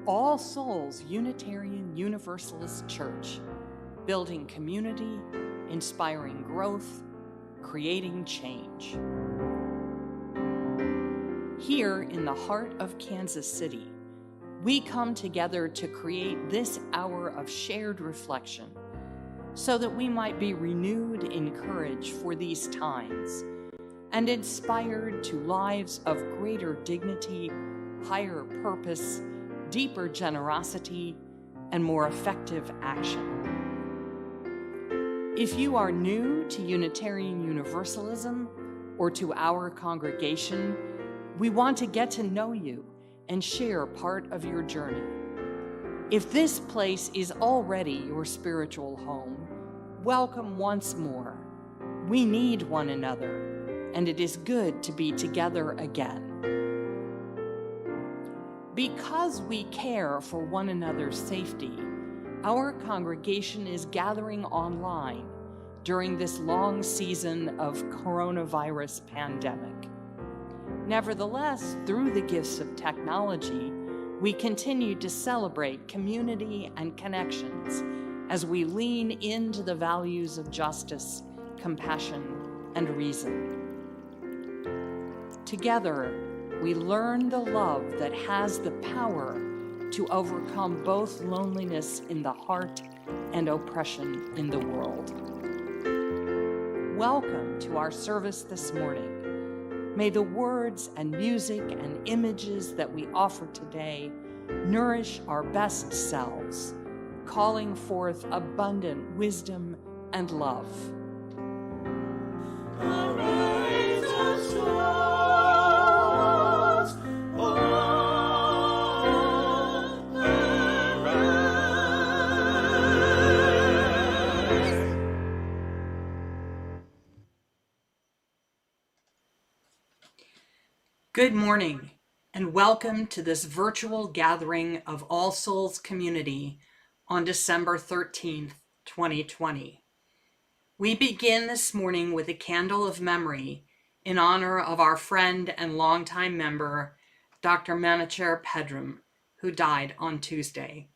All Souls Unitarian Universalist Church, building community, inspiring growth, creating change. Here in the heart of Kansas City, we come together to create this hour of shared reflection so that we might be renewed in courage for these times and inspired to lives of greater dignity, higher purpose, deeper generosity, and more effective action. If you are new to Unitarian Universalism or to our congregation, we want to get to know you and share part of your journey. If this place is already your spiritual home, welcome once more. We need one another, and it is good to be together again. Because we care for one another's safety, our congregation is gathering online during this long season of coronavirus pandemic. Nevertheless, through the gifts of technology, we continue to celebrate community and connections as we lean into the values of justice, compassion, and reason. Together, we learn the love that has the power to overcome both loneliness in the heart and oppression in the world. Welcome to our service this morning. May the words and music and images that we offer today nourish our best selves, calling forth abundant wisdom and love. Arise, O stars, Good morning, and welcome to this virtual gathering of All Souls community on December 13th, 2020. We begin this morning with a candle of memory in honor of our friend and longtime member, Dr. Manicher Pedram, who died on Tuesday.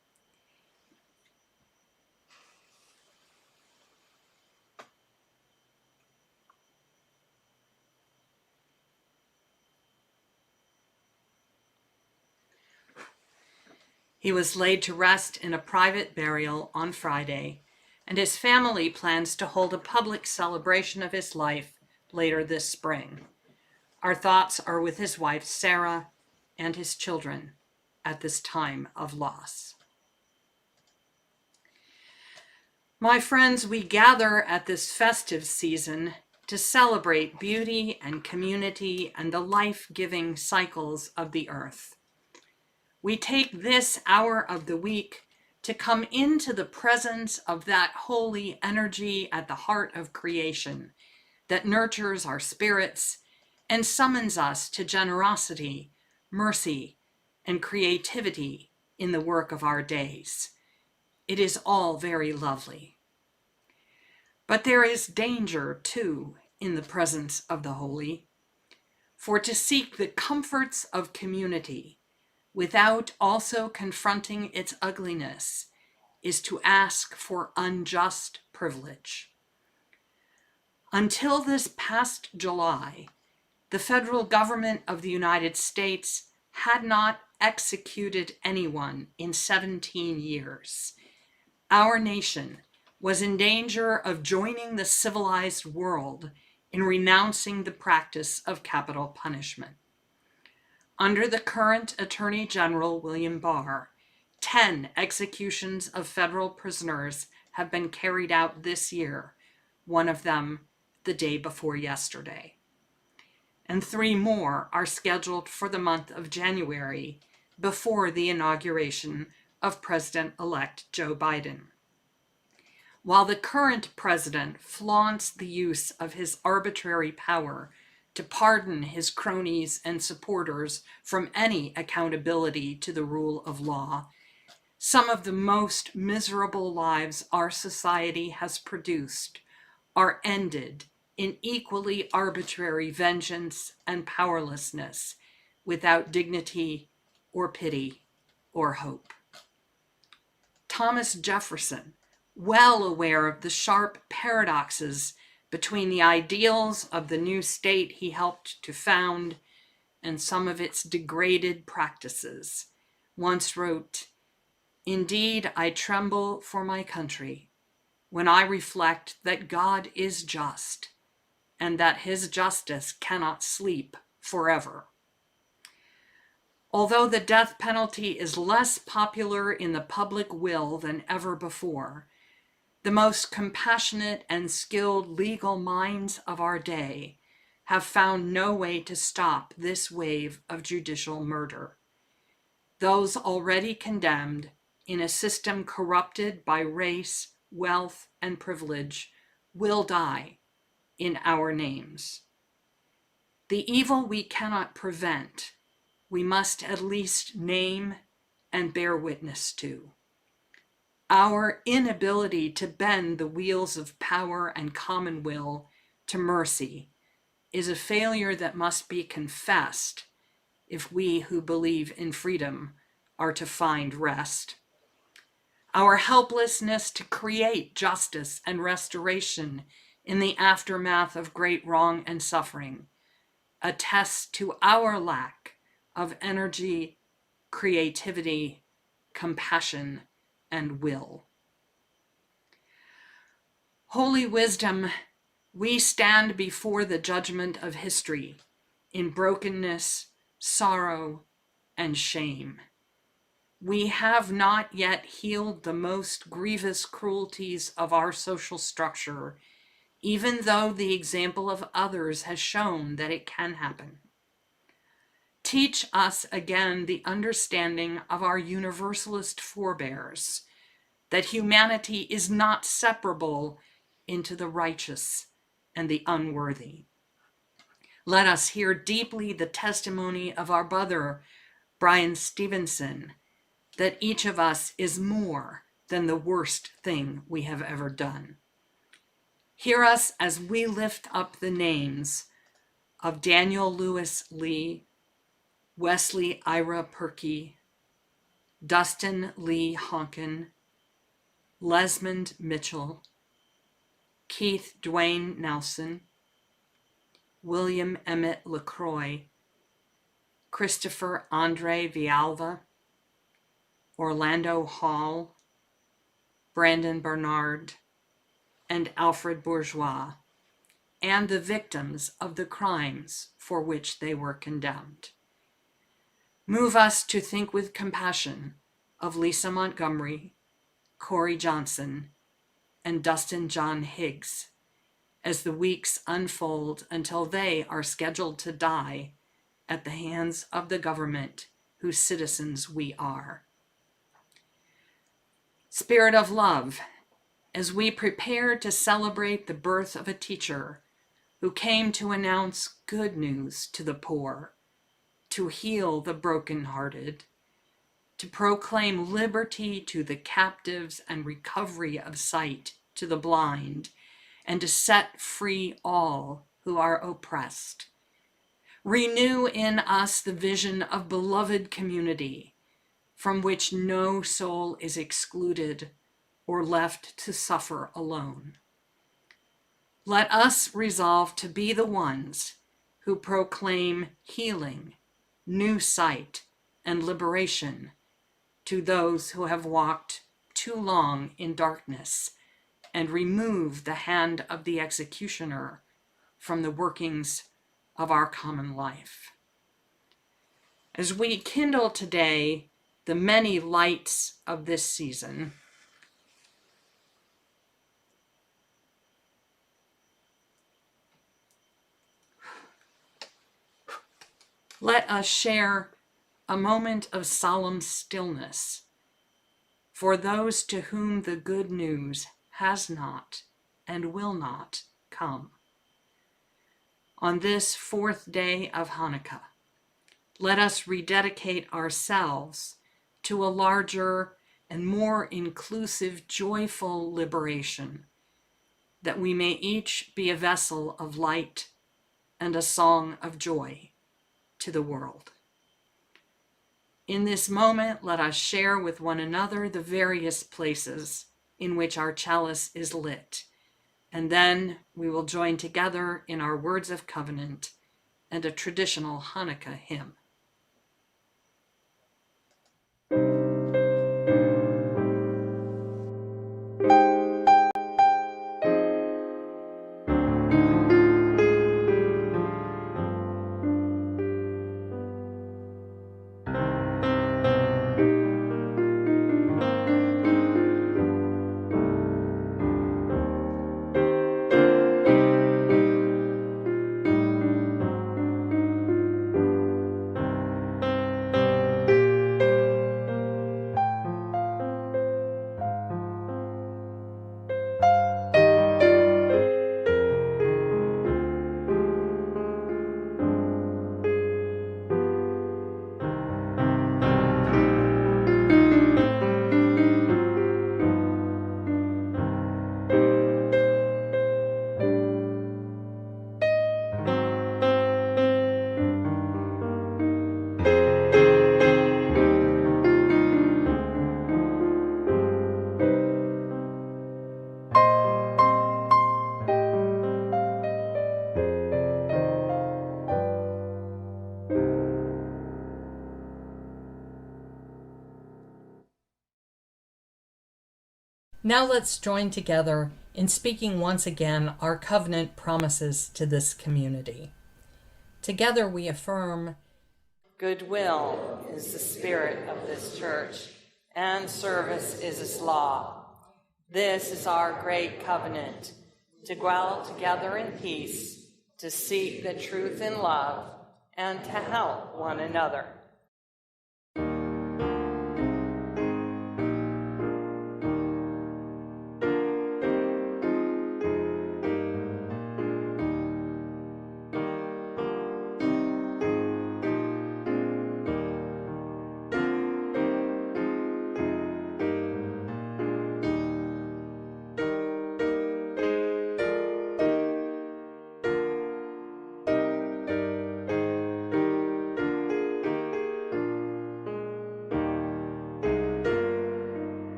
He was laid to rest in a private burial on Friday, and his family plans to hold a public celebration of his life later this spring. Our thoughts are with his wife, Sara, and his children at this time of loss. My friends, we gather at this festive season to celebrate beauty and community and the life-giving cycles of the earth. We take this hour of the week to come into the presence of that holy energy at the heart of creation that nurtures our spirits and summons us to generosity, mercy, and creativity in the work of our days. It is all very lovely. But there is danger, too, in the presence of the holy. For to seek the comforts of community without also confronting its ugliness is to ask for unjust privilege. Until this past July, the federal government of the United States had not executed anyone in 17 years. Our nation was in danger of joining the civilized world in renouncing the practice of capital punishment. Under the current Attorney General, William Barr, 10 executions of federal prisoners have been carried out this year, one of them the day before yesterday. And 3 more are scheduled for the month of January before the inauguration of President-elect Joe Biden. While the current president flaunts the use of his arbitrary power to pardon his cronies and supporters from any accountability to the rule of law, some of the most miserable lives our society has produced are ended in equally arbitrary vengeance and powerlessness without dignity or pity or hope. Thomas Jefferson, well aware of the sharp paradoxes between the ideals of the new state he helped to found and some of its degraded practices, once wrote, "Indeed, I tremble for my country when I reflect that God is just and that his justice cannot sleep forever." Although the death penalty is less popular in the public will than ever before, the most compassionate and skilled legal minds of our day have found no way to stop this wave of judicial murder. Those already condemned in a system corrupted by race, wealth, and privilege will die in our names. The evil we cannot prevent, we must at least name and bear witness to. Our inability to bend the wheels of power and common will to mercy is a failure that must be confessed if we who believe in freedom are to find rest. Our helplessness to create justice and restoration in the aftermath of great wrong and suffering attests to our lack of energy, creativity, compassion, and will. Holy wisdom, we stand before the judgment of history in brokenness, sorrow, and shame. We have not yet healed the most grievous cruelties of our social structure, even though the example of others has shown that it can happen. Teach us again the understanding of our Universalist forebears, that humanity is not separable into the righteous and the unworthy. Let us hear deeply the testimony of our brother, Brian Stevenson, that each of us is more than the worst thing we have ever done. Hear us as we lift up the names of Daniel Lewis Lee, Wesley Ira Perkey, Dustin Lee Honkin, Lesmond Mitchell, Keith Dwayne Nelson, William Emmett LaCroix, Christopher Andre Vialva, Orlando Hall, Brandon Bernard, and Alfred Bourgeois, and the victims of the crimes for which they were condemned. Move us to think with compassion of Lisa Montgomery, Corey Johnson, and Dustin John Higgs as the weeks unfold until they are scheduled to die at the hands of the government whose citizens we are. Spirit of love, as we prepare to celebrate the birth of a teacher who came to announce good news to the poor, to heal the brokenhearted, to proclaim liberty to the captives and recovery of sight to the blind, and to set free all who are oppressed. Renew in us the vision of beloved community, from which no soul is excluded or left to suffer alone. Let us resolve to be the ones who proclaim healing, new sight, and liberation to those who have walked too long in darkness, and remove the hand of the executioner from the workings of our common life. As we kindle today the many lights of this season, let us share a moment of solemn stillness for those to whom the good news has not and will not come. On this fourth day of Hanukkah, let us rededicate ourselves to a larger and more inclusive, joyful liberation, that we may each be a vessel of light and a song of joy to the world. In this moment, let us share with one another the various places in which our chalice is lit, and then we will join together in our words of covenant and a traditional Hanukkah hymn. Now let's join together in speaking once again our covenant promises to this community. Together we affirm, goodwill is the spirit of this church, and service is its law. This is our great covenant, to dwell together in peace, to seek the truth in love, and to help one another.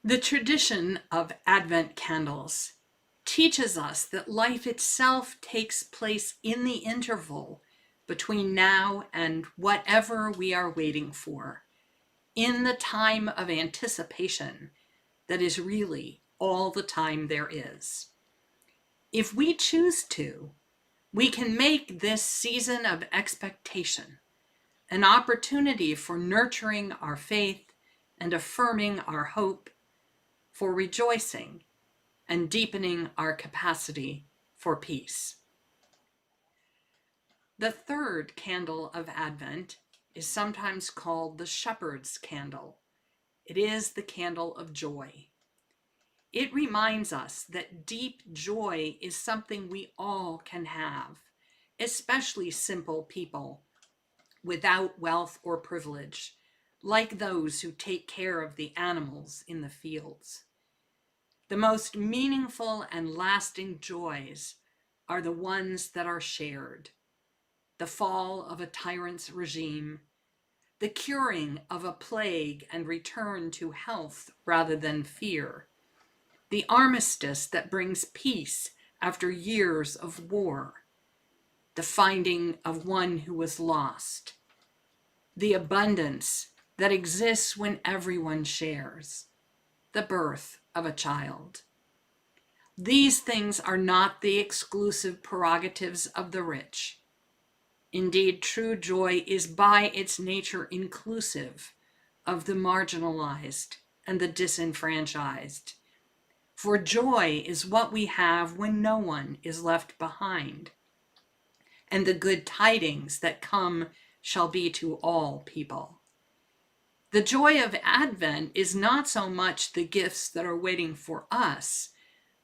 The tradition of Advent candles teaches us that life itself takes place in the interval between now and whatever we are waiting for, in the time of anticipation that is really all the time there is. If we choose to, we can make this season of expectation an opportunity for nurturing our faith and affirming our hope, for rejoicing and deepening our capacity for peace. The third candle of Advent is sometimes called the shepherd's candle. It is the candle of joy. It reminds us that deep joy is something we all can have, especially simple people without wealth or privilege, like those who take care of the animals in the fields. The most meaningful and lasting joys are the ones that are shared. The fall of a tyrant's regime, the curing of a plague and return to health rather than fear, the armistice that brings peace after years of war, the finding of one who was lost, the abundance that exists when everyone shares, the birth of a child. These things are not the exclusive prerogatives of the rich. Indeed, true joy is by its nature inclusive of the marginalized and the disenfranchised. For joy is what we have when no one is left behind, and the good tidings that come shall be to all people. The joy of Advent is not so much the gifts that are waiting for us,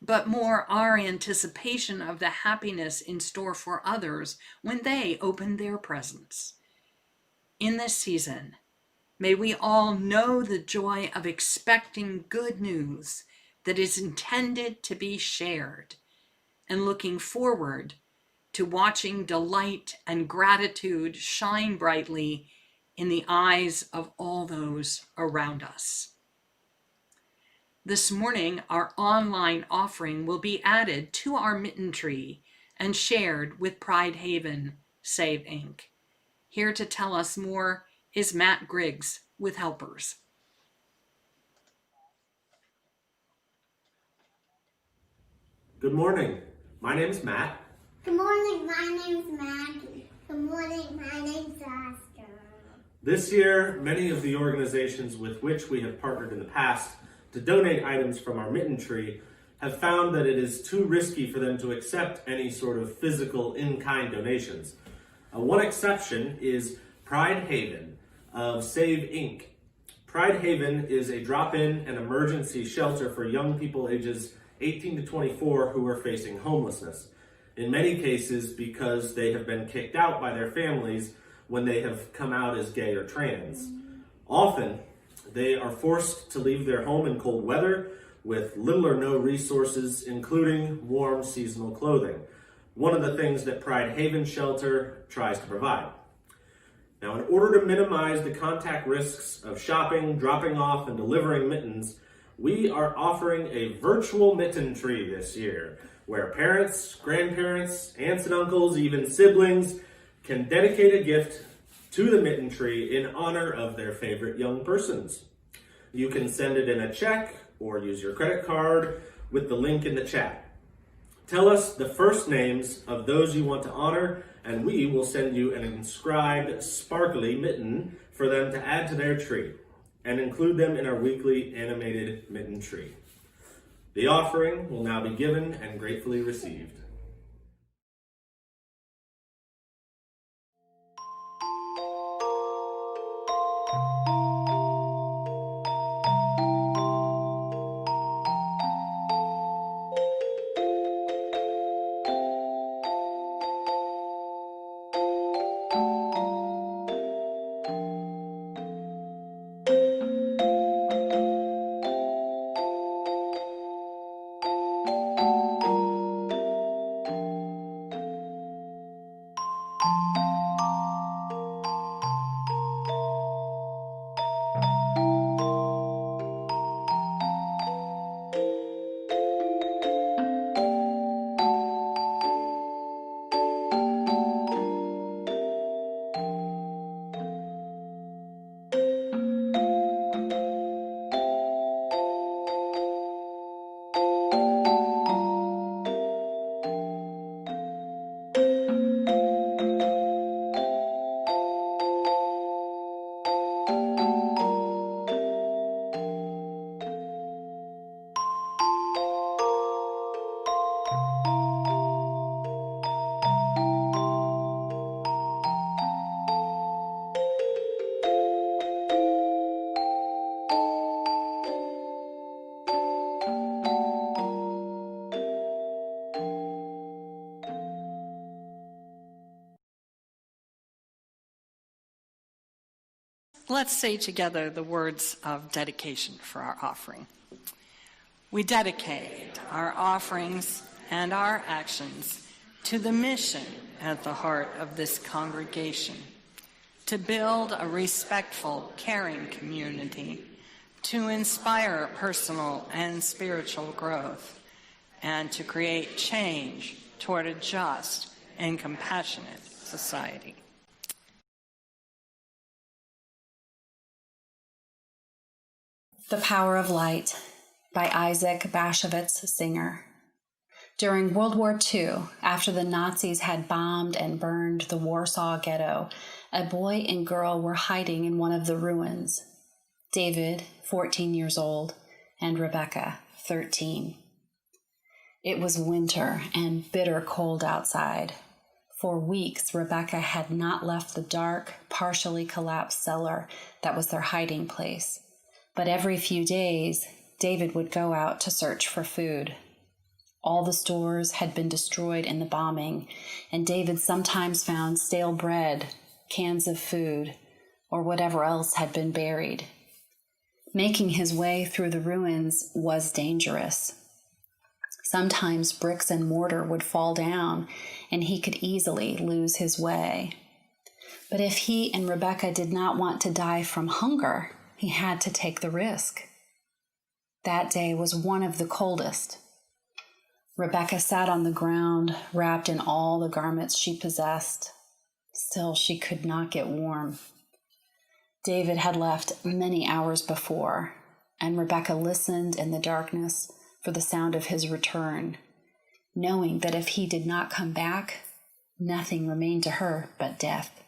but more our anticipation of the happiness in store for others when they open their presents. In this season, may we all know the joy of expecting good news that is intended to be shared, and looking forward to watching delight and gratitude shine brightly in the eyes of all those around us. This morning, our online offering will be added to our mitten tree and shared with Pride Haven Save Inc. Here to tell us more is Matt Griggs with Helpers. Good morning. My name is Matt. Good morning, my name's Maggie. Good morning, my name's Oscar. This year, many of the organizations with which we have partnered in the past to donate items from our mitten tree have found that it is too risky for them to accept any sort of physical in-kind donations. One exception is Pride Haven of Save Inc. Pride Haven is a drop-in and emergency shelter for young people ages 18 to 24 who are facing homelessness. In many cases because they have been kicked out by their families when they have come out as gay or trans. Often, they are forced to leave their home in cold weather with little or no resources, including warm seasonal clothing. One of the things that Pride Haven Shelter tries to provide. Now, in order to minimize the contact risks of shopping, dropping off, and delivering mittens, we are offering a virtual mitten tree this year, where parents, grandparents, aunts and uncles, even siblings can dedicate a gift to the mitten tree in honor of their favorite young persons. You can send it in a check or use your credit card with the link in the chat. Tell us the first names of those you want to honor, and we will send you an inscribed sparkly mitten for them to add to their tree and include them in our weekly animated mitten tree. The offering will now be given and gratefully received. Let's say together the words of dedication for our offering. We dedicate our offerings and our actions to the mission at the heart of this congregation, to build a respectful, caring community, to inspire personal and spiritual growth, and to create change toward a just and compassionate society. The Power of Light by Isaac Bashevis, singer. During World War II, after the Nazis had bombed and burned the Warsaw Ghetto, a boy and girl were hiding in one of the ruins. David, 14 years old, and Rebecca, 13. It was winter and bitter cold outside. For weeks, Rebecca had not left the dark, partially collapsed cellar that was their hiding place. But every few days, David would go out to search for food. All the stores had been destroyed in the bombing, and David sometimes found stale bread, cans of food, or whatever else had been buried. Making his way through the ruins was dangerous. Sometimes bricks and mortar would fall down, and he could easily lose his way. But if he and Rebecca did not want to die from hunger, he had to take the risk. That day was one of the coldest. Rebecca sat on the ground, wrapped in all the garments she possessed. Still, she could not get warm. David had left many hours before, and Rebecca listened in the darkness for the sound of his return, knowing that if he did not come back, nothing remained to her but death.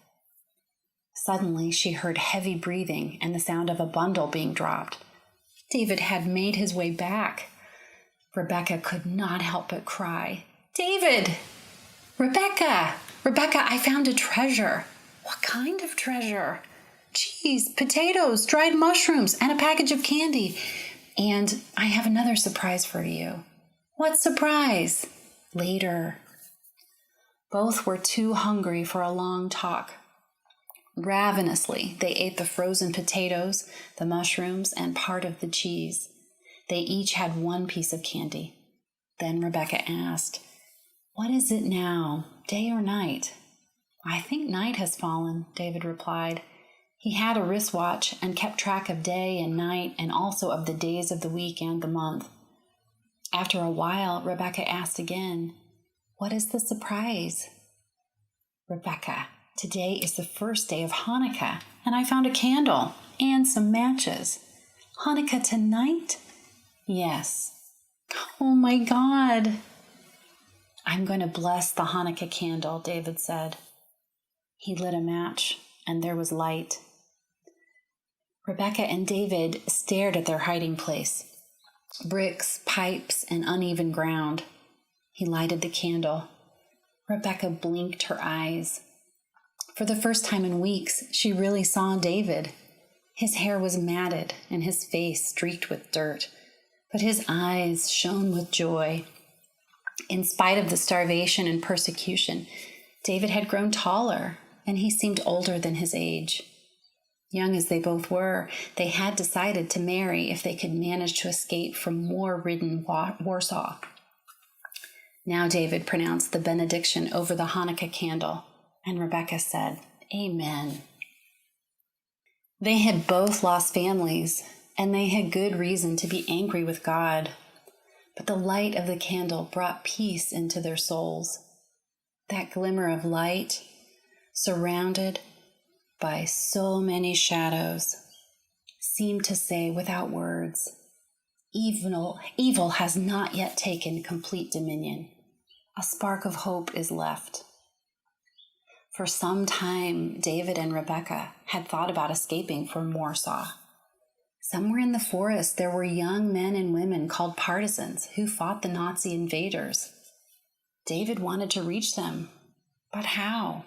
Suddenly, she heard heavy breathing and the sound of a bundle being dropped. David had made his way back. Rebecca could not help but cry, "David! Rebecca! Rebecca, I found a treasure." "What kind of treasure?" "Cheese, potatoes, dried mushrooms, and a package of candy. And I have another surprise for you." "What surprise?" "Later." Both were too hungry for a long talk. Ravenously, they ate the frozen potatoes, the mushrooms, and part of the cheese. They each had one piece of candy. Then Rebecca asked, "What is it now, day or night?" "I think night has fallen," David replied. He had a wristwatch and kept track of day and night and also of the days of the week and the month. After a while, Rebecca asked again, "What is the surprise?" "Rebecca, today is the first day of Hanukkah, and I found a candle and some matches." "Hanukkah tonight?" "Yes." "Oh my God." "I'm going to bless the Hanukkah candle," David said. He lit a match, and there was light. Rebecca and David stared at their hiding place. Bricks, pipes, and uneven ground. He lighted the candle. Rebecca blinked her eyes. For the first time in weeks, she really saw David. His hair was matted and his face streaked with dirt, but his eyes shone with joy. In spite of the starvation and persecution, David had grown taller, and he seemed older than his age. Young as they both were, they had decided to marry if they could manage to escape from war-ridden Warsaw. Now David pronounced the benediction over the Hanukkah candle, and Rebecca said, "Amen." They had both lost families, and they had good reason to be angry with God. But the light of the candle brought peace into their souls. That glimmer of light, surrounded by so many shadows, seemed to say without words, evil has not yet taken complete dominion. A spark of hope is left. For some time, David and Rebecca had thought about escaping from Warsaw. Somewhere in the forest, there were young men and women called partisans who fought the Nazi invaders. David wanted to reach them, but how?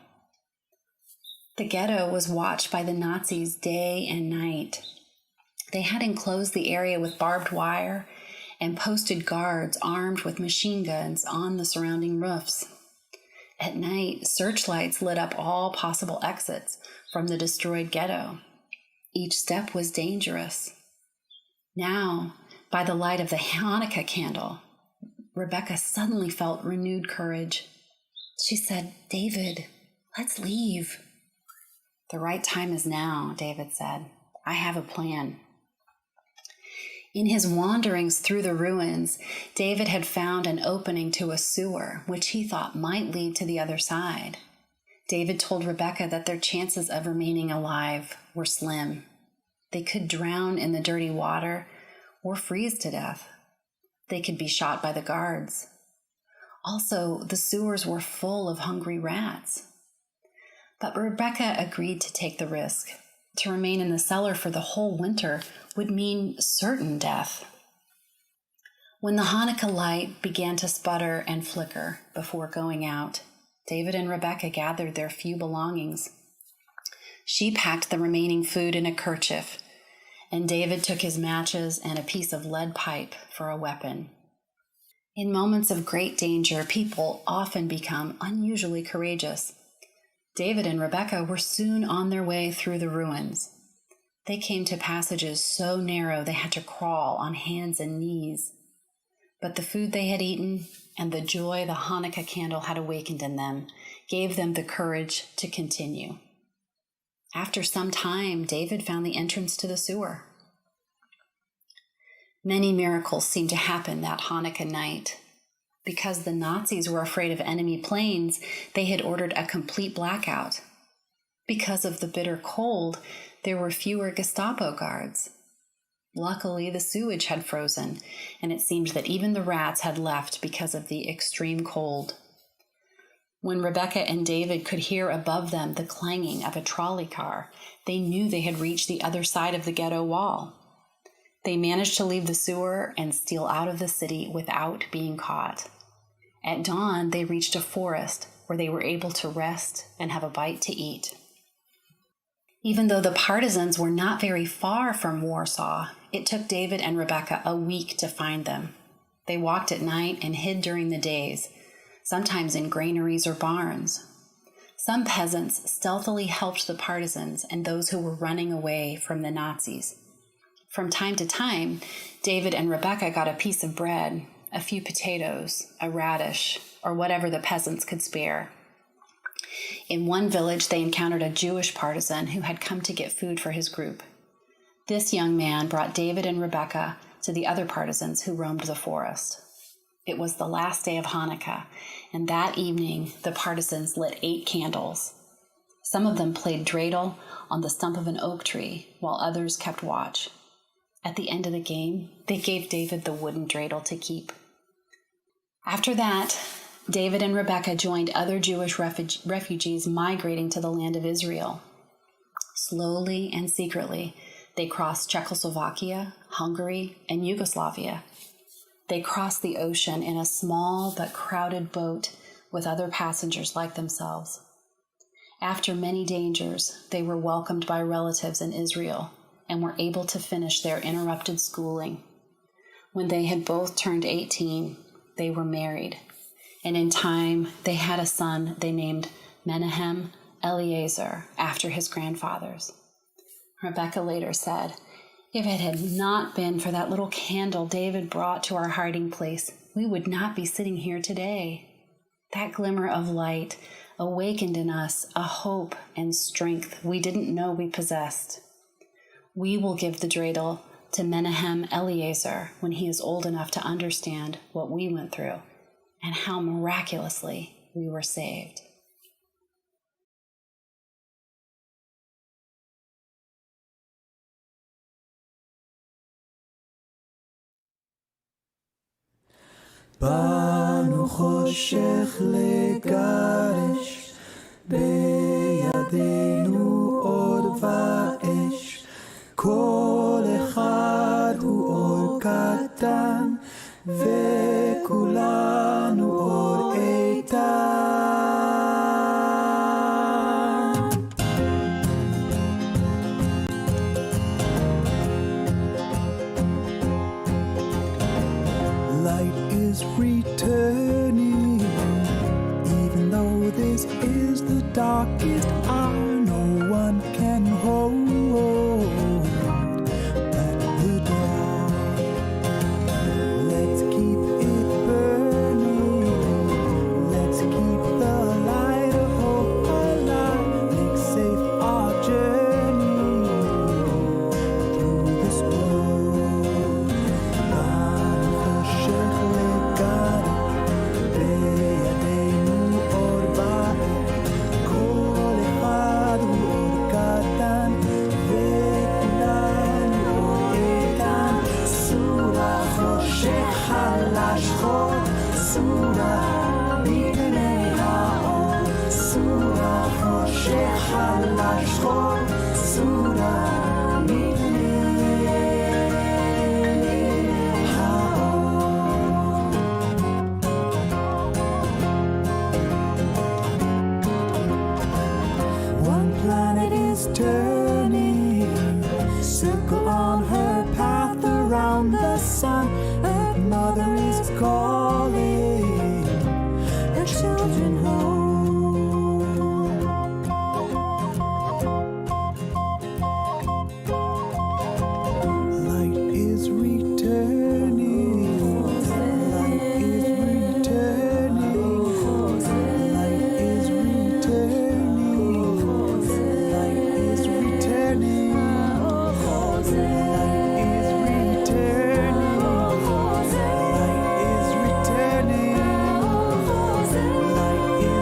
The ghetto was watched by the Nazis day and night. They had enclosed the area with barbed wire and posted guards armed with machine guns on the surrounding roofs. At night, searchlights lit up all possible exits from the destroyed ghetto. Each step was dangerous. Now, by the light of the Hanukkah candle, Rebecca suddenly felt renewed courage. She said, "David, let's leave." "The right time is now," David said. "I have a plan." In his wanderings through the ruins, David had found an opening to a sewer, which he thought might lead to the other side. David told Rebecca that their chances of remaining alive were slim. They could drown in the dirty water or freeze to death. They could be shot by the guards. Also, the sewers were full of hungry rats. But Rebecca agreed to take the risk. To remain in the cellar for the whole winter would mean certain death. When the Hanukkah light began to sputter and flicker before going out, David and Rebecca gathered their few belongings. She packed the remaining food in a kerchief, and David took his matches and a piece of lead pipe for a weapon. In moments of great danger, people often become unusually courageous. David and Rebecca were soon on their way through the ruins. They came to passages so narrow they had to crawl on hands and knees. But the food they had eaten and the joy the Hanukkah candle had awakened in them gave them the courage to continue. After some time, David found the entrance to the sewer. Many miracles seemed to happen that Hanukkah night. Because the Nazis were afraid of enemy planes, they had ordered a complete blackout. Because of the bitter cold, there were fewer Gestapo guards. Luckily, the sewage had frozen, and it seemed that even the rats had left because of the extreme cold. When Rebecca and David could hear above them the clanging of a trolley car, they knew they had reached the other side of the ghetto wall. They managed to leave the sewer and steal out of the city without being caught. At dawn, they reached a forest where they were able to rest and have a bite to eat. Even though the partisans were not very far from Warsaw, it took David and Rebecca a week to find them. They walked at night and hid during the days, sometimes in granaries or barns. Some peasants stealthily helped the partisans and those who were running away from the Nazis. From time to time, David and Rebecca got a piece of bread, a few potatoes, a radish, or whatever the peasants could spare. In one village, they encountered a Jewish partisan who had come to get food for his group. This young man brought David and Rebecca to the other partisans who roamed the forest. It was the last day of Hanukkah, and that evening the partisans lit 8 candles. Some of them played dreidel on the stump of an oak tree, while others kept watch. At the end of the game, they gave David the wooden dreidel to keep. After that, David and Rebecca joined other Jewish refugees migrating to the land of Israel. Slowly and secretly, they crossed Czechoslovakia, Hungary, and Yugoslavia. They crossed the ocean in a small but crowded boat with other passengers like themselves. After many dangers, they were welcomed by relatives in Israel and were able to finish their interrupted schooling. When they had both turned 18, they were married, and in time they had a son they named Menahem Eliezer after his grandfathers. Rebecca later said, "If it had not been for that little candle David brought to our hiding place, we would not be sitting here today. That glimmer of light awakened in us a hope and strength we didn't know we possessed. We will give the dreidel to Menahem Eliezer when he is old enough to understand what we went through and how miraculously we were saved." Banu Choshech legarish, beyadenu od va'esh, kol echad hu or katan, vekulanu or eitan. Light is returning, even though this is the darkest hour no one can hold. returning. Circle on her path around the sun. Earth Mother is calling her children home. Light is returning. Light is returning. Light is returning. Light is returning. Light is returning. Light is returning. Light is returning.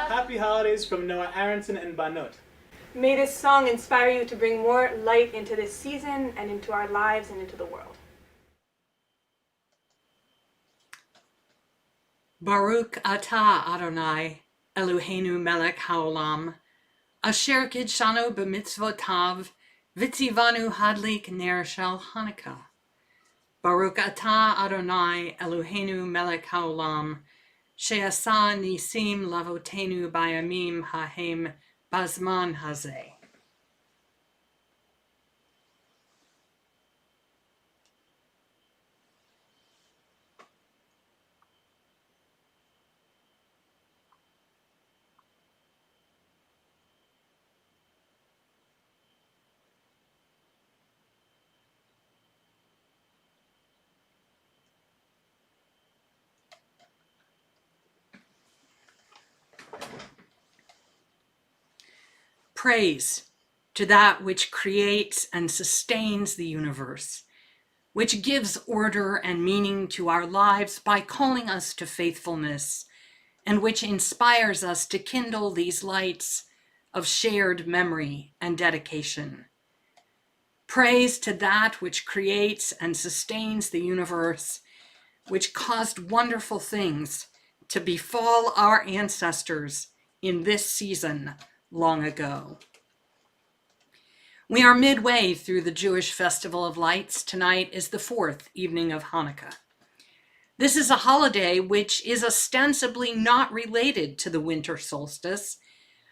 Happy holidays from Noah Aronson and Banot. May this song inspire you to bring more light into this season and into our lives and into the world. Baruch atah Adonai, Eloheinu melech haolam, asher kidshanu b'mitzvotav, v'tzivanu hadlik ner shel Hanukkah. Baruch atah Adonai, Eloheinu melech haolam, she'asa nisim lavotenu bayamim hahem bazman hazeh. Praise to that which creates and sustains the universe, which gives order and meaning to our lives by calling us to faithfulness, and which inspires us to kindle these lights of shared memory and dedication. Praise to that which creates and sustains the universe, which caused wonderful things to befall our ancestors in this season long ago. We are midway through the Jewish Festival of Lights. Tonight is the fourth evening of Hanukkah. This is a holiday which is ostensibly not related to the winter solstice,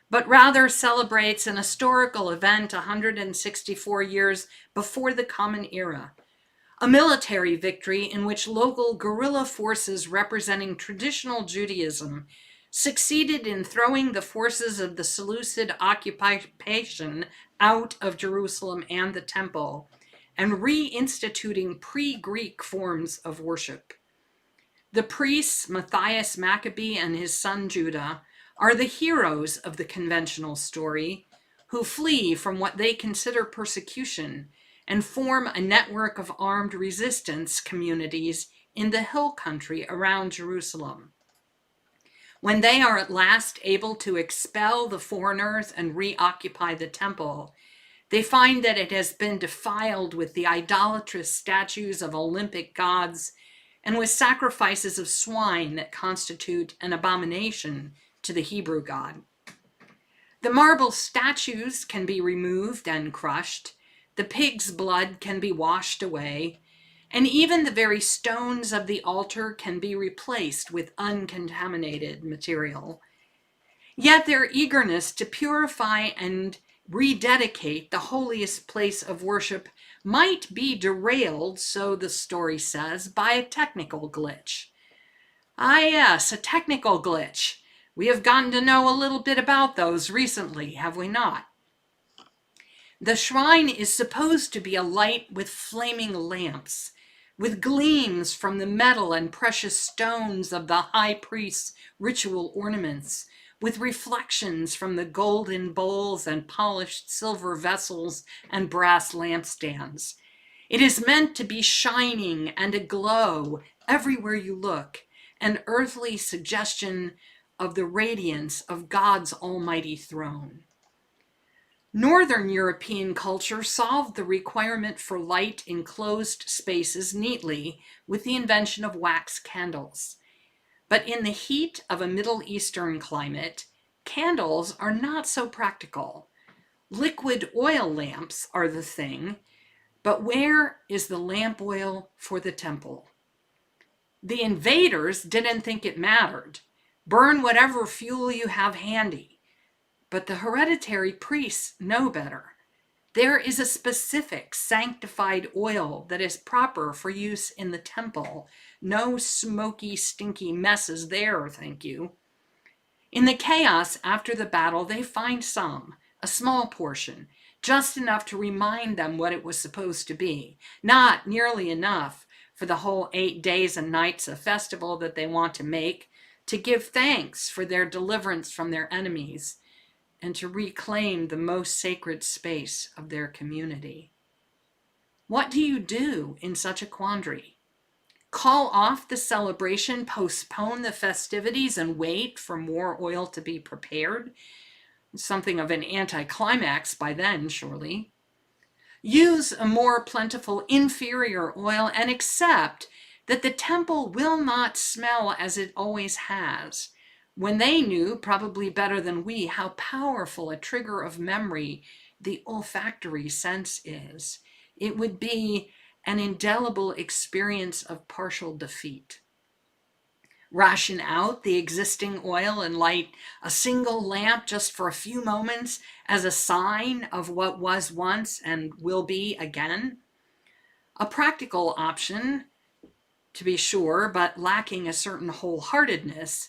but rather celebrates an historical event 164 years before the Common Era, a military victory in which local guerrilla forces representing traditional Judaism succeeded in throwing the forces of the Seleucid occupation out of Jerusalem and the temple, and reinstituting pre-Greek forms of worship. The priests, Matthias Maccabee and his son Judah, are the heroes of the conventional story, who flee from what they consider persecution and form a network of armed resistance communities in the hill country around Jerusalem. When they are at last able to expel the foreigners and reoccupy the temple, they find that it has been defiled with the idolatrous statues of Olympic gods and with sacrifices of swine that constitute an abomination to the Hebrew God. The marble statues can be removed and crushed, the pig's blood can be washed away, and even the very stones of the altar can be replaced with uncontaminated material. Yet their eagerness to purify and rededicate the holiest place of worship might be derailed, so the story says, by a technical glitch. Ah yes, a technical glitch. We have gotten to know a little bit about those recently, have we not? The shrine is supposed to be alight with flaming lamps, with gleams from the metal and precious stones of the high priest's ritual ornaments, with reflections from the golden bowls and polished silver vessels and brass lampstands. It is meant to be shining and aglow everywhere you look, an earthly suggestion of the radiance of God's almighty throne. Northern European culture solved the requirement for light in closed spaces neatly with the invention of wax candles. But in the heat of a Middle Eastern climate, candles are not so practical. Liquid oil lamps are the thing, but where is the lamp oil for the temple? The invaders didn't think it mattered. Burn whatever fuel you have handy. But the hereditary priests know better. There is a specific sanctified oil that is proper for use in the temple. No smoky, stinky messes there, thank you. In the chaos after the battle, they find some, a small portion, just enough to remind them what it was supposed to be. Not nearly enough for the whole 8 days and nights of festival that they want to make, to give thanks for their deliverance from their enemies, and to reclaim the most sacred space of their community. What do you do in such a quandary? Call off the celebration, postpone the festivities, and wait for more oil to be prepared? Something of an anticlimax by then, surely. Use a more plentiful inferior oil and accept that the temple will not smell as it always has, when they knew, probably better than we, how powerful a trigger of memory the olfactory sense is. It would be an indelible experience of partial defeat. Ration out the existing oil and light a single lamp just for a few moments as a sign of what was once and will be again. A practical option, to be sure, but lacking a certain wholeheartedness,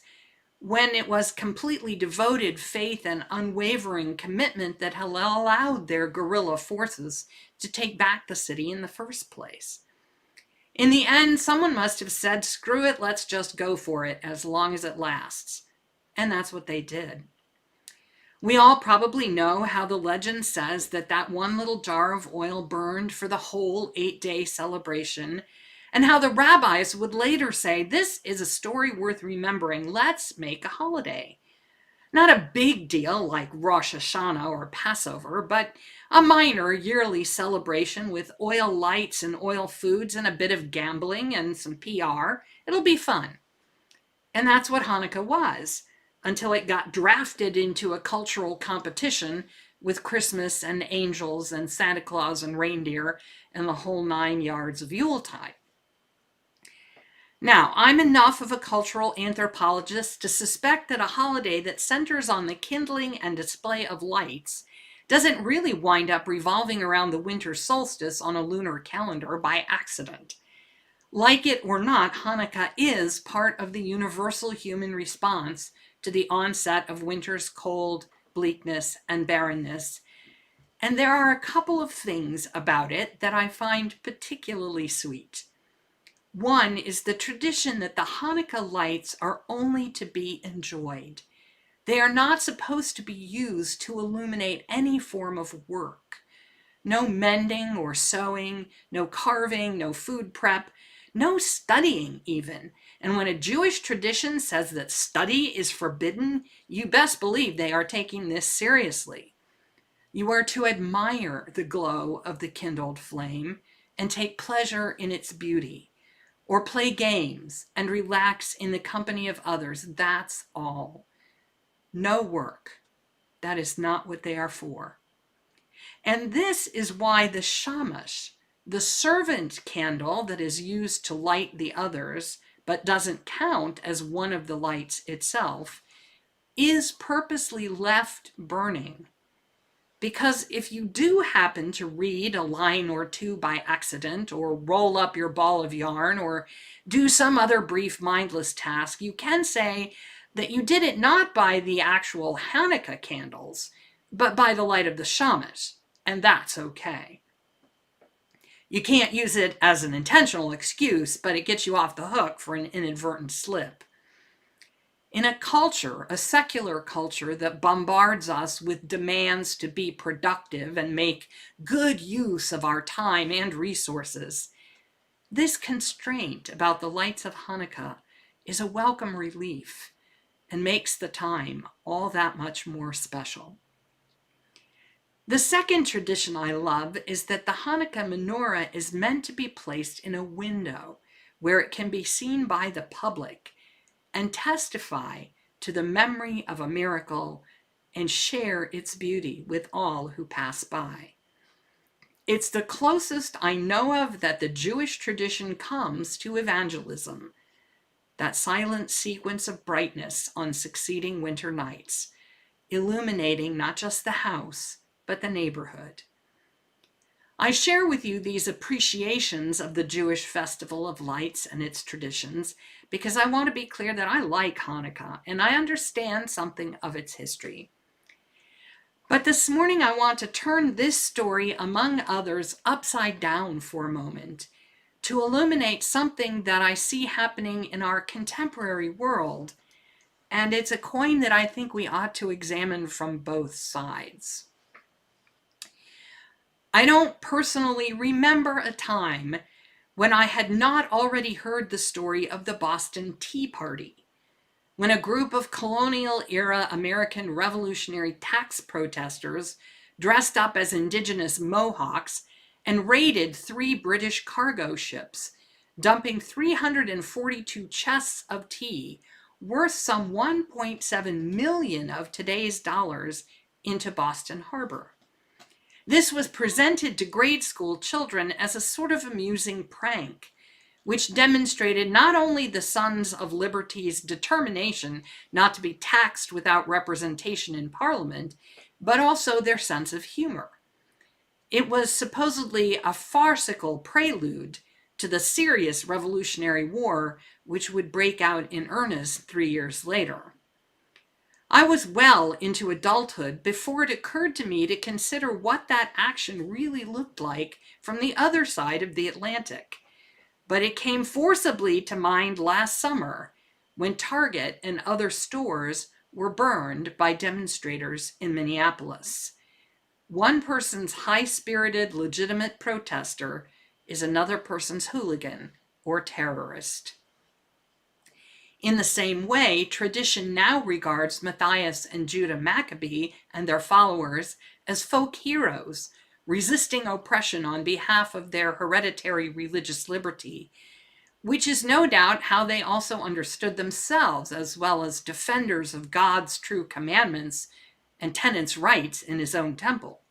when it was completely devoted faith and unwavering commitment that had allowed their guerrilla forces to take back the city in the first place. In the end, someone must have said, screw it, let's just go for it as long as it lasts. And that's what they did. We all probably know how the legend says that one little jar of oil burned for the whole 8-day celebration, and how the rabbis would later say, this is a story worth remembering. Let's make a holiday. Not a big deal like Rosh Hashanah or Passover, but a minor yearly celebration with oil lights and oil foods and a bit of gambling and some PR. It'll be fun. And that's what Hanukkah was, until it got drafted into a cultural competition with Christmas and angels and Santa Claus and reindeer and the whole 9 yards of Yuletide. Now, I'm enough of a cultural anthropologist to suspect that a holiday that centers on the kindling and display of lights doesn't really wind up revolving around the winter solstice on a lunar calendar by accident. Like it or not, Hanukkah is part of the universal human response to the onset of winter's cold, bleakness, and barrenness. And there are a couple of things about it that I find particularly sweet. One is the tradition that the Hanukkah lights are only to be enjoyed. They are not supposed to be used to illuminate any form of work. No mending or sewing, no carving, no food prep, no studying even. And when a Jewish tradition says that study is forbidden, you best believe they are taking this seriously. You are to admire the glow of the kindled flame and take pleasure in its beauty, or play games and relax in the company of others. That's all. No work. That is not what they are for. And this is why the shamash, the servant candle that is used to light the others, but doesn't count as one of the lights itself, is purposely left burning. Because if you do happen to read a line or two by accident, or roll up your ball of yarn, or do some other brief mindless task, you can say that you did it not by the actual Hanukkah candles, but by the light of the shamash, and that's okay. You can't use it as an intentional excuse, but it gets you off the hook for an inadvertent slip. In a culture, a secular culture that bombards us with demands to be productive and make good use of our time and resources, this constraint about the lights of Hanukkah is a welcome relief and makes the time all that much more special. The second tradition I love is that the Hanukkah menorah is meant to be placed in a window where it can be seen by the public and testify to the memory of a miracle and share its beauty with all who pass by. It's the closest I know of that the Jewish tradition comes to evangelism, that silent sequence of brightness on succeeding winter nights, illuminating not just the house, but the neighborhood. I share with you these appreciations of the Jewish Festival of Lights and its traditions because I want to be clear that I like Hanukkah and I understand something of its history. But this morning I want to turn this story, among others, upside down for a moment to illuminate something that I see happening in our contemporary world, and it's a coin that I think we ought to examine from both sides. I don't personally remember a time when I had not already heard the story of the Boston Tea Party, when a group of colonial-era American revolutionary tax protesters dressed up as indigenous Mohawks and raided 3 British cargo ships, dumping 342 chests of tea worth some 1.7 million of today's dollars into Boston Harbor. This was presented to grade school children as a sort of amusing prank, which demonstrated not only the Sons of Liberty's determination not to be taxed without representation in Parliament, but also their sense of humor. It was supposedly a farcical prelude to the serious Revolutionary War, which would break out in earnest 3 years later. I was well into adulthood before it occurred to me to consider what that action really looked like from the other side of the Atlantic. But it came forcibly to mind last summer when Target and other stores were burned by demonstrators in Minneapolis. One person's high-spirited, legitimate protester is another person's hooligan or terrorist. In the same way, tradition now regards Matthias and Judah Macabee and their followers as folk heroes, resisting oppression on behalf of their hereditary religious liberty, which is no doubt how they also understood themselves as well as defenders of God's true commandments and tenants' rights in his own temple.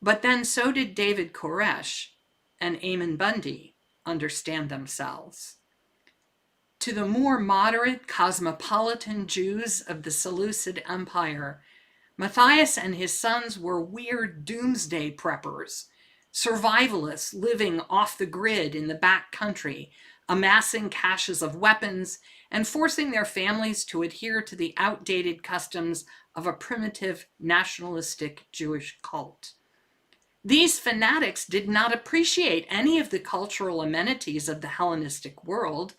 But then so did David Koresh and Ammon Bundy understand themselves. To the more moderate cosmopolitan Jews of the Seleucid Empire, Matthias and his sons were weird doomsday preppers, survivalists living off the grid in the back country, amassing caches of weapons and forcing their families to adhere to the outdated customs of a primitive nationalistic Jewish cult. These fanatics did not appreciate any of the cultural amenities of the Hellenistic world,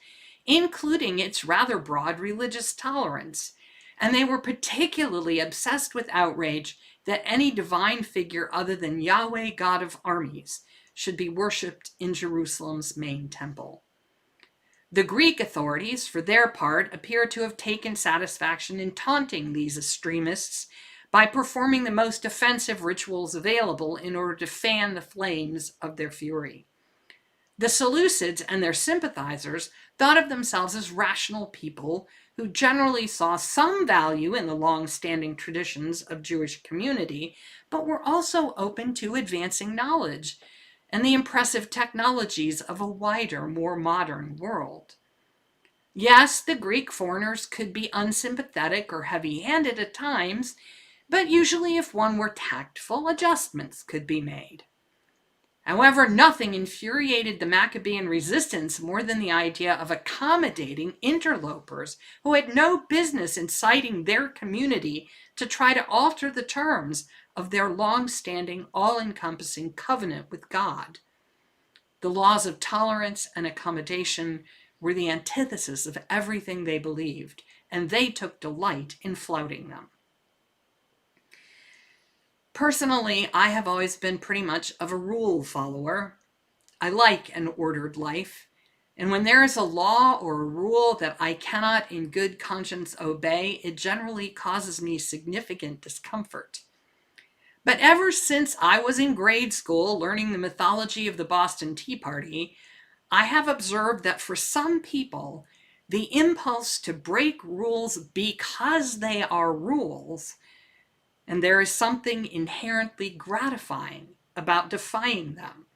including its rather broad religious tolerance, and they were particularly obsessed with outrage that any divine figure other than Yahweh, God of armies, should be worshipped in Jerusalem's main temple. The Greek authorities, for their part, appear to have taken satisfaction in taunting these extremists by performing the most offensive rituals available in order to fan the flames of their fury. The Seleucids and their sympathizers thought of themselves as rational people who generally saw some value in the long-standing traditions of Jewish community, but were also open to advancing knowledge and the impressive technologies of a wider, more modern world. Yes, the Greek foreigners could be unsympathetic or heavy-handed at times, but usually if one were tactful, adjustments could be made. However, nothing infuriated the Maccabean resistance more than the idea of accommodating interlopers who had no business inciting their community to try to alter the terms of their long-standing, all-encompassing covenant with God. The laws of tolerance and accommodation were the antithesis of everything they believed, and they took delight in flouting them. Personally, I have always been pretty much of a rule follower. I like an ordered life, and when there is a law or a rule that I cannot in good conscience obey, it generally causes me significant discomfort. But ever since I was in grade school learning the mythology of the Boston Tea Party, I have observed that for some people, the impulse to break rules because they are rules, and there is something inherently gratifying about defying them.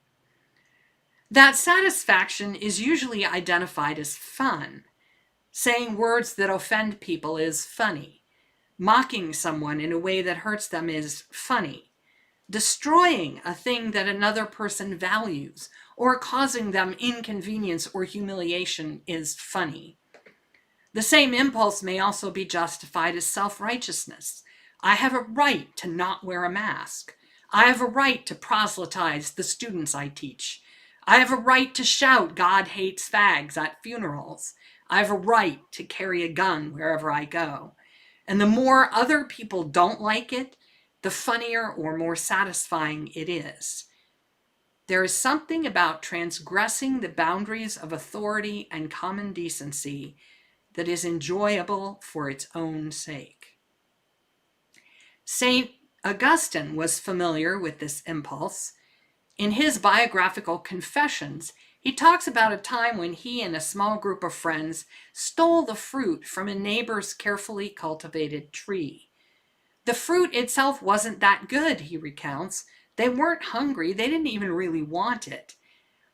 That satisfaction is usually identified as fun. Saying words that offend people is funny. Mocking someone in a way that hurts them is funny. Destroying a thing that another person values or causing them inconvenience or humiliation is funny. The same impulse may also be justified as self-righteousness. I have a right to not wear a mask. I have a right to proselytize the students I teach. I have a right to shout "God hates fags" at funerals. I have a right to carry a gun wherever I go. And the more other people don't like it, the funnier or more satisfying it is. There is something about transgressing the boundaries of authority and common decency that is enjoyable for its own sake. St. Augustine was familiar with this impulse. In his biographical Confessions, he talks about a time when he and a small group of friends stole the fruit from a neighbor's carefully cultivated tree. The fruit itself wasn't that good, he recounts. They weren't hungry, they didn't even really want it.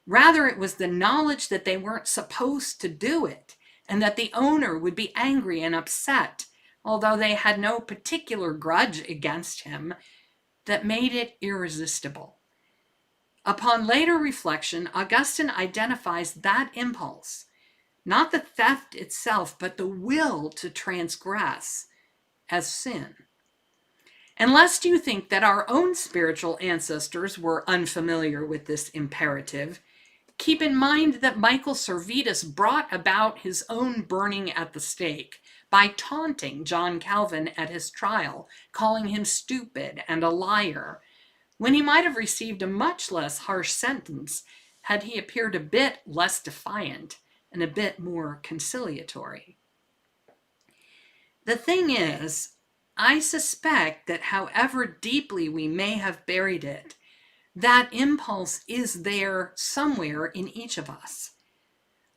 Rather, it was the knowledge that they weren't supposed to do it, and that the owner would be angry and upset, although they had no particular grudge against him, that made it irresistible. Upon later reflection, Augustine identifies that impulse, not the theft itself, but the will to transgress, as sin. And lest you think that our own spiritual ancestors were unfamiliar with this imperative, keep in mind that Michael Servetus brought about his own burning at the stake by taunting John Calvin at his trial, calling him stupid and a liar, when he might have received a much less harsh sentence had he appeared a bit less defiant and a bit more conciliatory. The thing is, I suspect that however deeply we may have buried it, that impulse is there somewhere in each of us.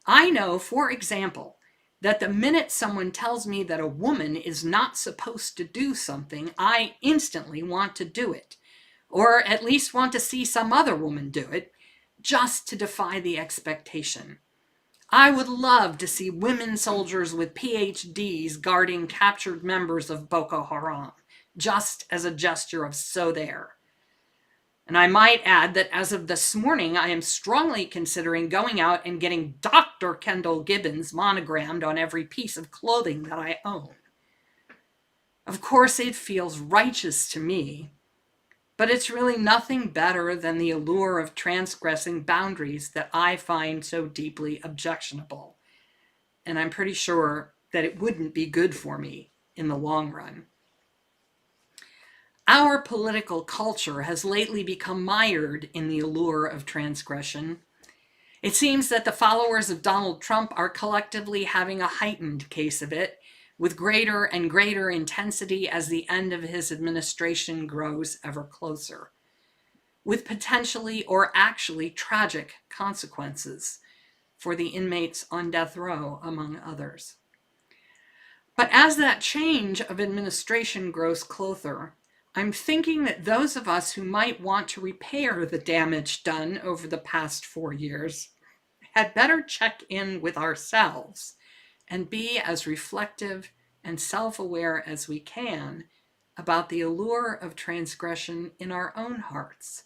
I know, for example, that the minute someone tells me that a woman is not supposed to do something, I instantly want to do it, or at least want to see some other woman do it, just to defy the expectation. I would love to see women soldiers with PhDs guarding captured members of Boko Haram, just as a gesture of so there. And I might add that as of this morning, I am strongly considering going out and getting Dr. Kendyl Gibbons monogrammed on every piece of clothing that I own. Of course, it feels righteous to me, but it's really nothing better than the allure of transgressing boundaries that I find so deeply objectionable. And I'm pretty sure that it wouldn't be good for me in the long run. Our political culture has lately become mired in the allure of transgression. It seems that the followers of Donald Trump are collectively having a heightened case of it, with greater and greater intensity as the end of his administration grows ever closer, with potentially or actually tragic consequences for the inmates on death row, among others. But as that change of administration grows closer, I'm thinking that those of us who might want to repair the damage done over the past 4 years had better check in with ourselves and be as reflective and self-aware as we can about the allure of transgression in our own hearts,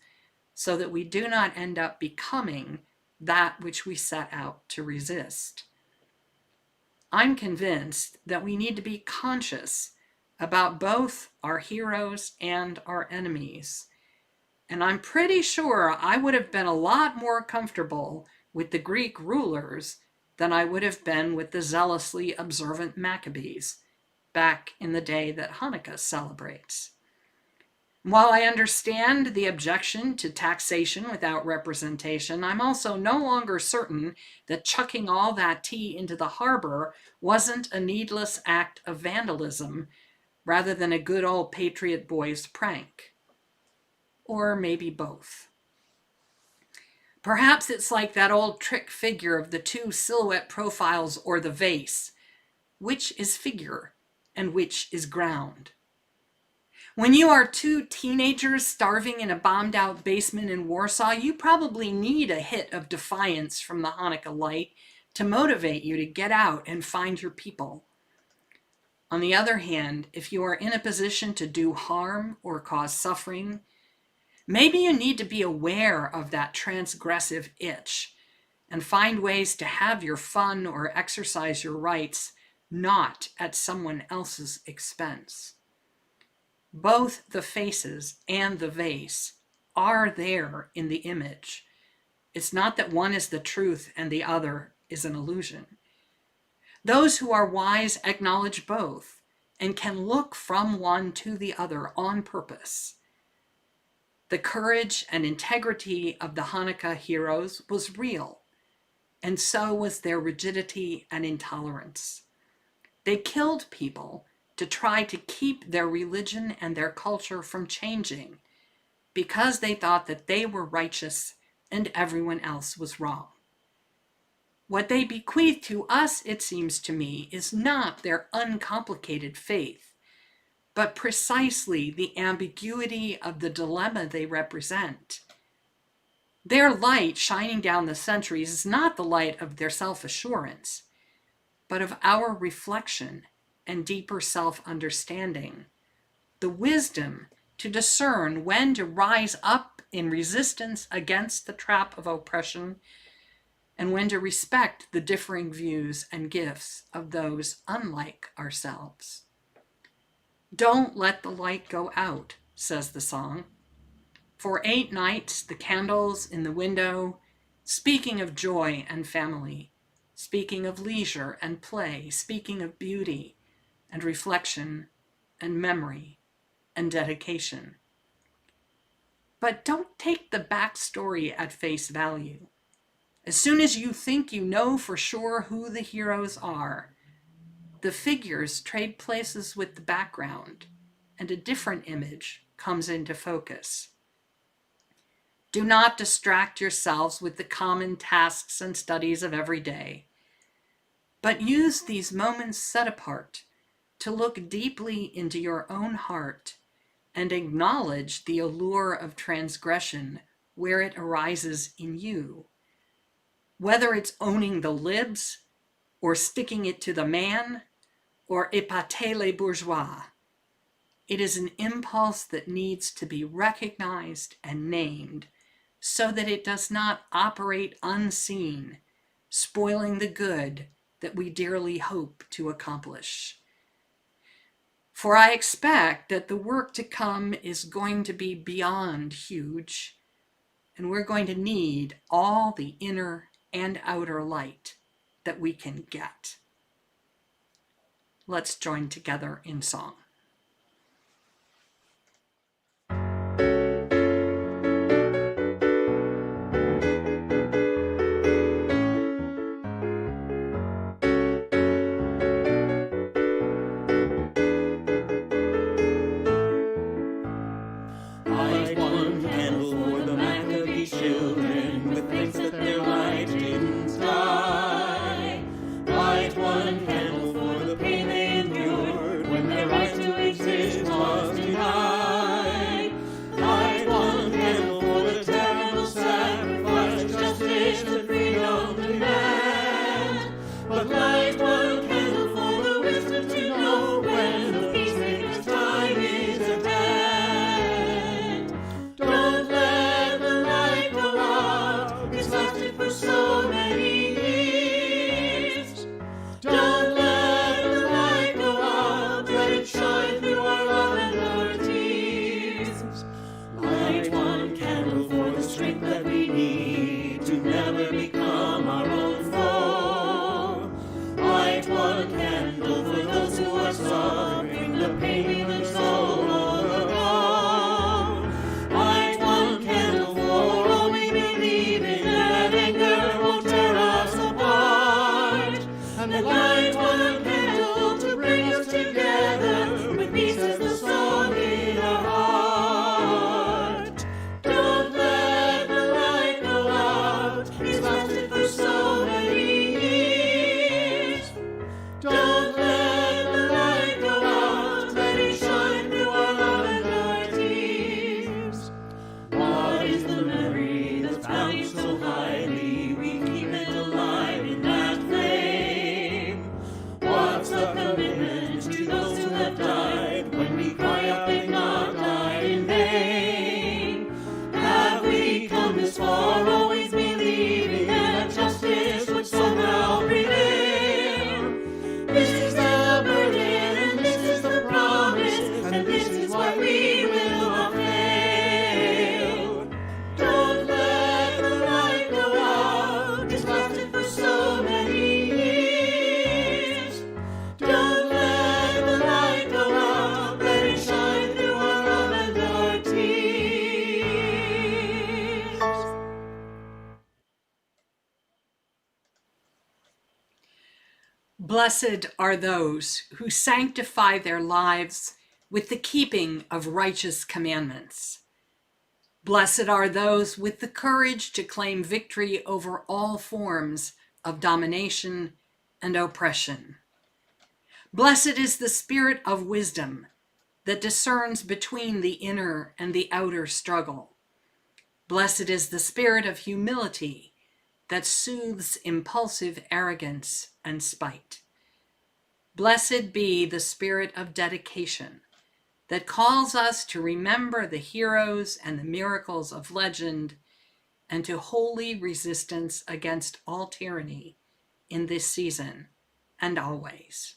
so that we do not end up becoming that which we set out to resist. I'm convinced that we need to be conscious about both our heroes and our enemies. And I'm pretty sure I would have been a lot more comfortable with the Greek rulers than I would have been with the zealously observant Maccabees back in the day that Hanukkah celebrates. While I understand the objection to taxation without representation, I'm also no longer certain that chucking all that tea into the harbor wasn't a needless act of vandalism rather than a good old Patriot Boys prank. Or maybe both. Perhaps it's like that old trick figure of the two silhouette profiles or the vase. Which is figure and which is ground? When you are two teenagers starving in a bombed-out basement in Warsaw, you probably need a hit of defiance from the Hanukkah light to motivate you to get out and find your people. On the other hand, if you are in a position to do harm or cause suffering, maybe you need to be aware of that transgressive itch and find ways to have your fun or exercise your rights not at someone else's expense. Both the faces and the vase are there in the image. It's not that one is the truth and the other is an illusion. Those who are wise acknowledge both and can look from one to the other on purpose. The courage and integrity of the Hanukkah heroes was real, and so was their rigidity and intolerance. They killed people to try to keep their religion and their culture from changing because they thought that they were righteous and everyone else was wrong. What they bequeath to us, it seems to me, is not their uncomplicated faith, but precisely the ambiguity of the dilemma they represent. Their light shining down the centuries is not the light of their self-assurance, but of our reflection and deeper self-understanding, the wisdom to discern when to rise up in resistance against the trap of oppression and when to respect the differing views and gifts of those unlike ourselves. Don't let the light go out, says the song. For 8 nights, the candles in the window, speaking of joy and family, speaking of leisure and play, speaking of beauty and reflection and memory and dedication. But don't take the backstory at face value. As soon as you think you know for sure who the heroes are, the figures trade places with the background and a different image comes into focus. Do not distract yourselves with the common tasks and studies of every day, but use these moments set apart to look deeply into your own heart and acknowledge the allure of transgression where it arises in you. Whether it's owning the libs, or sticking it to the man, or épater les bourgeois, it is an impulse that needs to be recognized and named so that it does not operate unseen, spoiling the good that we dearly hope to accomplish. For I expect that the work to come is going to be beyond huge, and we're going to need all the inner and outer light that we can get. Let's join together in song. Light one candle for the Macabee children, with thanks that their light didn't die. Light one candle for the pain they endured when their right to Blessed are those who sanctify their lives with the keeping of righteous commandments. Blessed are those with the courage to claim victory over all forms of domination and oppression. Blessed is the spirit of wisdom that discerns between the inner and the outer struggle. Blessed is the spirit of humility that soothes impulsive arrogance and spite. Blessed be the spirit of dedication that calls us to remember the heroes and the miracles of legend and to holy resistance against all tyranny in this season and always.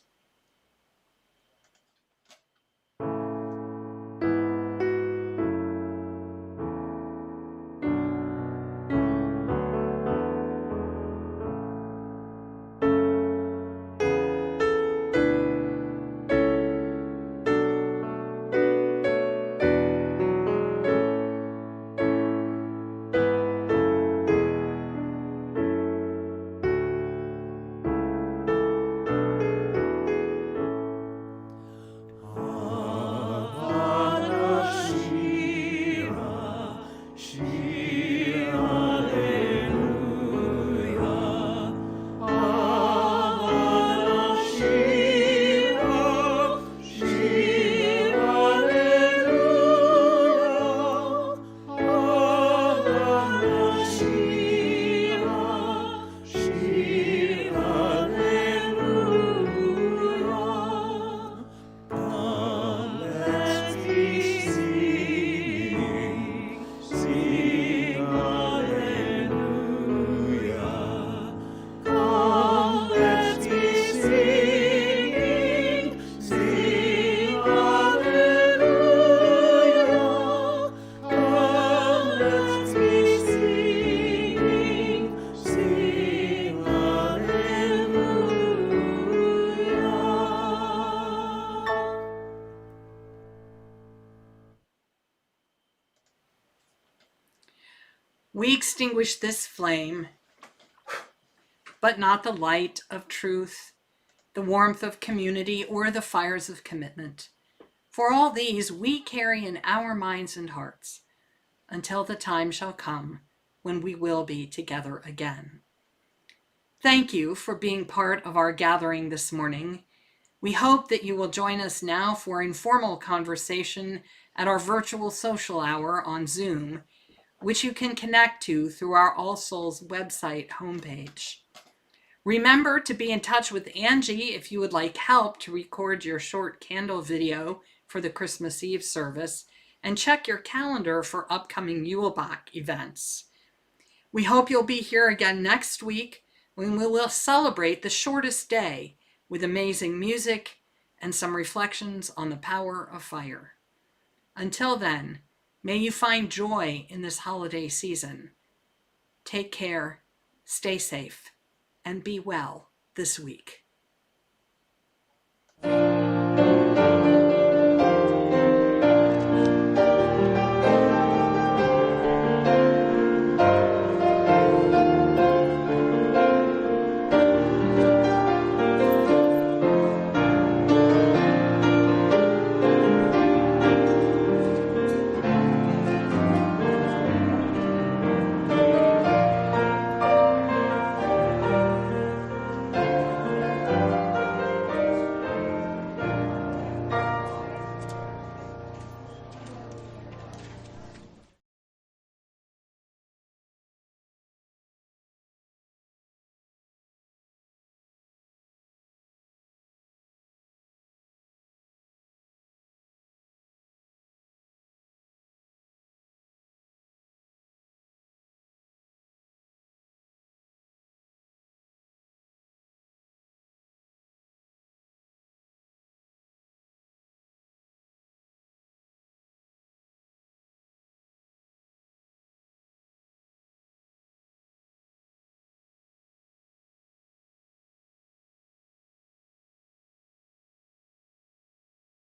We extinguish this flame, but not the light of truth, the warmth of community, or the fires of commitment. For all these we carry in our minds and hearts until the time shall come when we will be together again. Thank you for being part of our gathering this morning. We hope that you will join us now for informal conversation at our virtual social hour on Zoom, which you can connect to through our All Souls website homepage. Remember to be in touch with Angie if you would like help to record your short candle video for the Christmas Eve service, and check your calendar for upcoming Yulebach events. We hope you'll be here again next week when we will celebrate the shortest day with amazing music and some reflections on the power of fire. Until then, may you find joy in this holiday season. Take care, stay safe, and be well this week.